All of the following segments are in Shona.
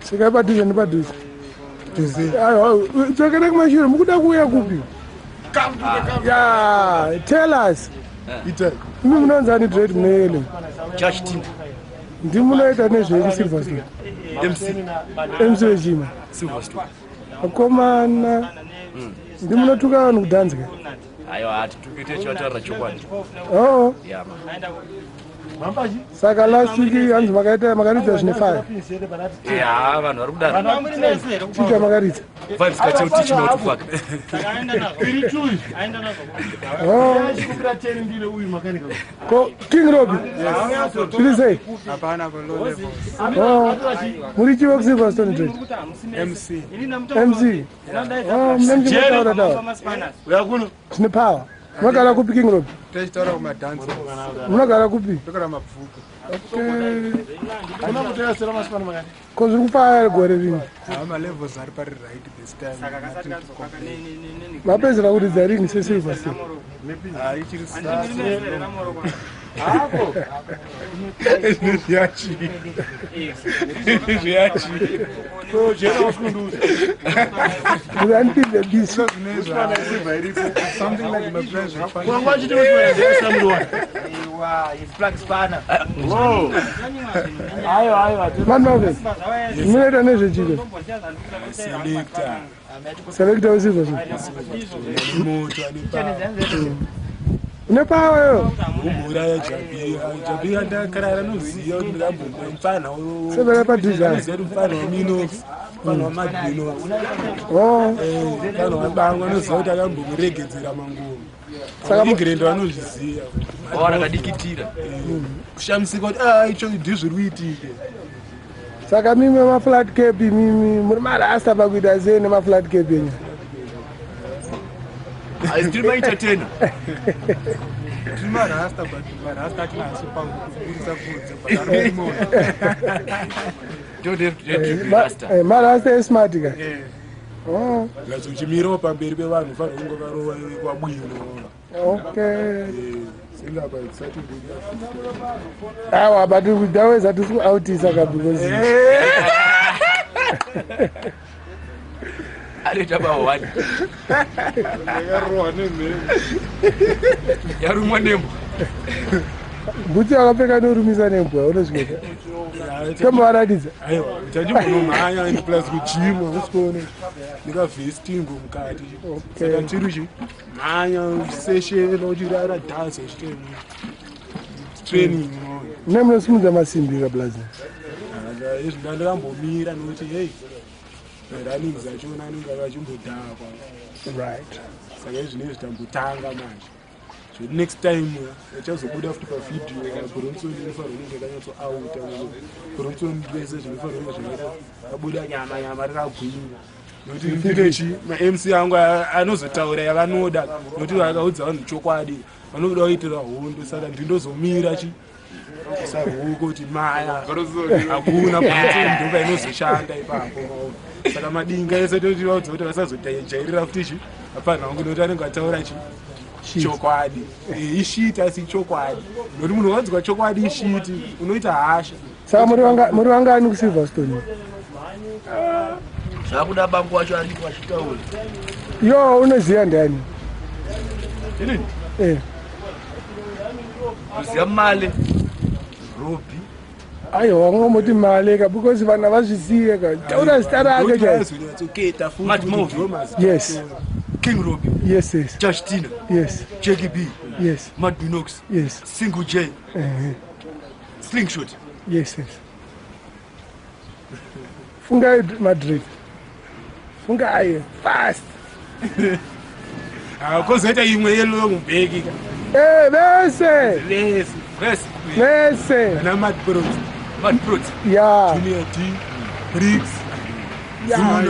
Sika padhuze nepadhuze. Tsvakana kumashure mukuda kuuya kupi? Yeah, tell us. Imi munonzani dread mune Church team. Ndimi munoita nezve Silverstone. MC wechima. Silverstone. Akomana. Ndimi munotuka vanhu kudhanzika. Aiwa hatitukete chivataura chokwadi. Oh. Yeah. Saka last week hanzi makaridza zvine 5. Yeah, vanhu vari kudaro. Chita makaridza. 5 sikati kuti chinotufaka. Oh. Ko King Robbie. Zviri sei? Hapana low level. Oh. Muri chivo kuSilverstone trade. MC. MC. Oh, mnenge mutaura taura. Uyakuno. Zvine power. Munogara kupi King Robbie? Tachitaura kumadhanza. Munogara kupi? Ndogara mabvuku. Ko zviri kufara gore rino. Malevels ari pari right this time. Mapedzera kuridza rini seSilverstone? Ichiri something like my friends. Munoita nezvechiko? Selector weSilverstone. Une power yo? Umuraya Jabi ndakarara noziya kuti ndambomba mfana Severa padhuze. mfana waminox mfana wamadinox Oh. mfana wabangwa noziya kuti akambomuregedzera mangumo saka ingirendo anozviziya Ora kadikitira. kushamisika kuti icho ndizviri kuitike. Saka mimi maflat cap mimi muri marasta pakuita sei nemaflat cap yenyu? Tiri maentertainer. Tiri marasta but marasta atinaso pakuburisa bvudze Marasta esmart ka? Oh. ngazochimirawo pamberi pevanhu ufanira kunge varowa wabwino. Okay. Singapa exciting. Awa but kudaweza tisi kuautisa kabikozi. Aleta bawani. Yarumwa nembo. Butsi akapfeka norumisa nembwa unozvika. Kama varatidza. Aiwa, uchandimbomhanya and plus kujima usikuone. Ndikavhestingo mukati. Saka tiri mhanya session uchirara dance training. Nemunosimudza masimbi kablazi. Izvi ndandakambomira nokuti hey running zvachona anenge akachimbodhakwa. Right. Saka izvinezvi tambotanga manje. So next time uchazobuda futi pavideo Bronson inofanira kunge akanyatsoauta Bronson vese zvinofanira kunge zvinoita abuda nyama rakagwinya nokuti nditechi ma-MC angu anozotaura yavanoda nokuti vakaudza vanhu chokwadi vanoda kuitira hondo saka ndindozomira sahuko kuti maya hakuna ndoba inozoshanda ipapo. Saka madinga ese totivaudza kuti vasazojairira futi hapana vangu nokuti anenge ataura chokwadi ishiti asi chokwadi nokuti munhu wanzwa chokwadi ishiti unoita hasha. Saka muri vangani kuSilverstone? Zvakuda bangu wacho ariko achitaura. Yo unoziya ndani? Inini? Kuziya Male. Robbie. Aiwa ngomoti mali ka because vana vazviziye ka. Taura zita rake cha. Matt Movie. Yes. King Robbie. Yes, yes. Josh Tina. Yes. Jackie B. Yes. Matt Binox. Yes. Single J. Slingshot. Yes, yes. Funga Madrid. Funga aye fast. Kozoita imwe yelo mubheki. Vese. Vese. Ana Matt Prot. Yeah. Junior D. Briggs. Yeah.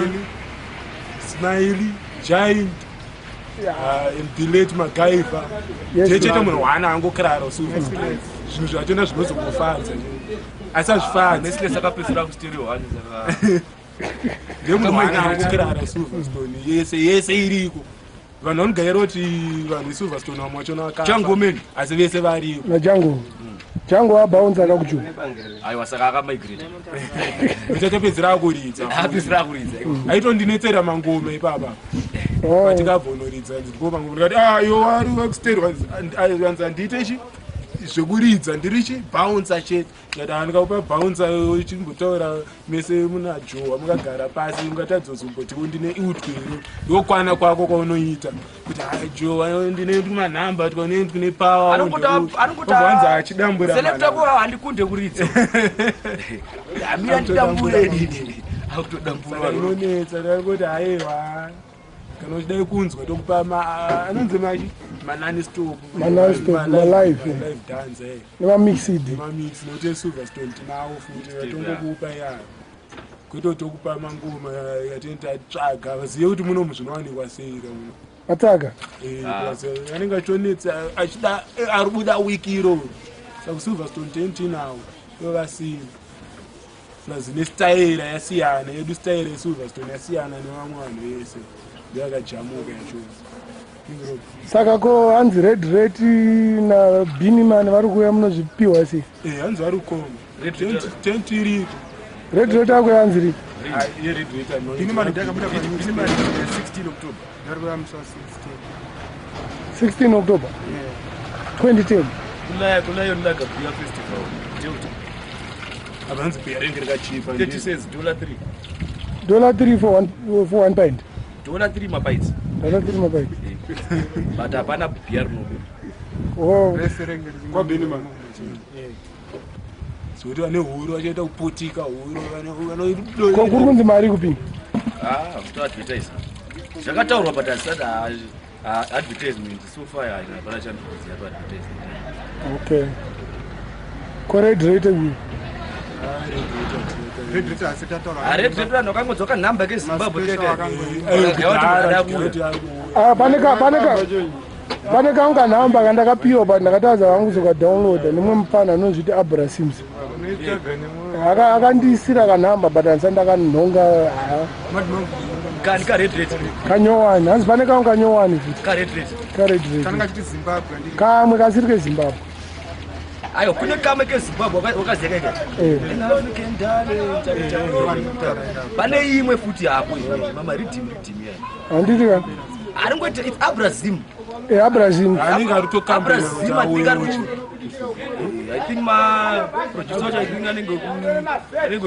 Smiley. Giant. The late MacGyver. Chete munhu wana angokirara usiku. Zvinhu zvachona zvinozokufadza. Asi azvifadzi. Nestle sakapesera kustereo hani saka. Ngemunhu wana angokirara Silverstone. Yese iriko. Vanhu vanogaira kuti vanhu veSilverstone vamwe vachona vakapa. Django Man. Asi vese variko. Na Django. Jango wabounce akakujuka. Aiwa saka akamigrate. Uchatopedzera akuridza. Apedzera akuridza. Aitondinetsera mangome ipapa. Patikabvonoridza ndipo mangome ndikati yo ari extend anza ndiite ichi zvekuridza ndirichi bounce chete ngati ndikaupa bounce uchimbotaura mese muna Joe mukagara pasi ungatadzozomboti ndine utwero ndokwana kwako kwaunoita kuti Joe ndine manhamba tikone kune power anongota achidambura selector ko handikunde kuridza amira ndidambure didi akutodambura inonetsa ndikuti haiwa kana uchidai kunzwa tokupa anonzi machi manani stop live dance nemamixid mamix note Silverstone tinawo futhi vatongokupa ya kuito tokupa mangoma yatenta tsvaga vaziye kuti muno muzvinowanikwa sei kamuno ataka anenge achionetsa achida aribuda wiki iro saka Silverstone tinawo tovasiya zvazine staira yasiyana yedu staira yeSilverstone yasiyana nevamwe vanhu vese yakajamuka yacho saka ko hanzi Red na Biniman vari kuuya munozvipiwa sei hanzi vari kukoma iri Red akuya hanzi ri Biniman ndakabuda Biniman 16 October ndari musa 16 October 2010 kulayo ndakabhuya festival Delta avanzi bearing rakachipa it says $3 for one pint $3 mabites $3 mabites but hapana beer no oh kwa Biniman so vane huru vachaita kupotika huru kuri kunzi mari kupinda kutoadvertise zvakataurwa but asada advertisement so far haina chandokuziya to advertise okay Red Red vanhu vakangodzoka nhamba keZimbabwe pane kanga nhamba kandakapiwa but ndakatadza vangu zokadownloada nemwe mufana anozviti Abra Sims akandisira kanhamba but handisa ndakanhonga kani kaRed kanyowani hanzi pane kangu kanyowani futi kaRed kamwe kasiri keZimbabwe ayo kune kamwe keZimbabwe wakaziyeka pane imwe futi hapo mama redeem ya handiti ka aringoti it's Abrazim Abrazim I think ma producer wacho I think anenge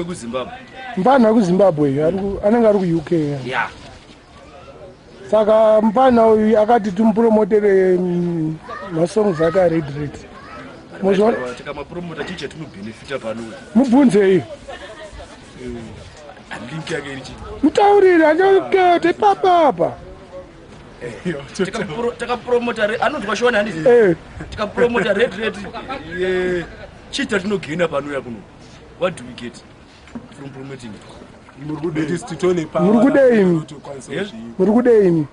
kuZimbabwe mpana kuZimbabwe anenge ari kuUK yeah saka mpana uyu akati tumpromotere masongs ake aRed tikamapromota chiche tinobenefita pano mubvunzei link yake irichi mutaurire achakete papapa takapromota anonzwa shona handisi tikapromota Red chita tinogenda panouya kuno what do we get from promoting muri kudeini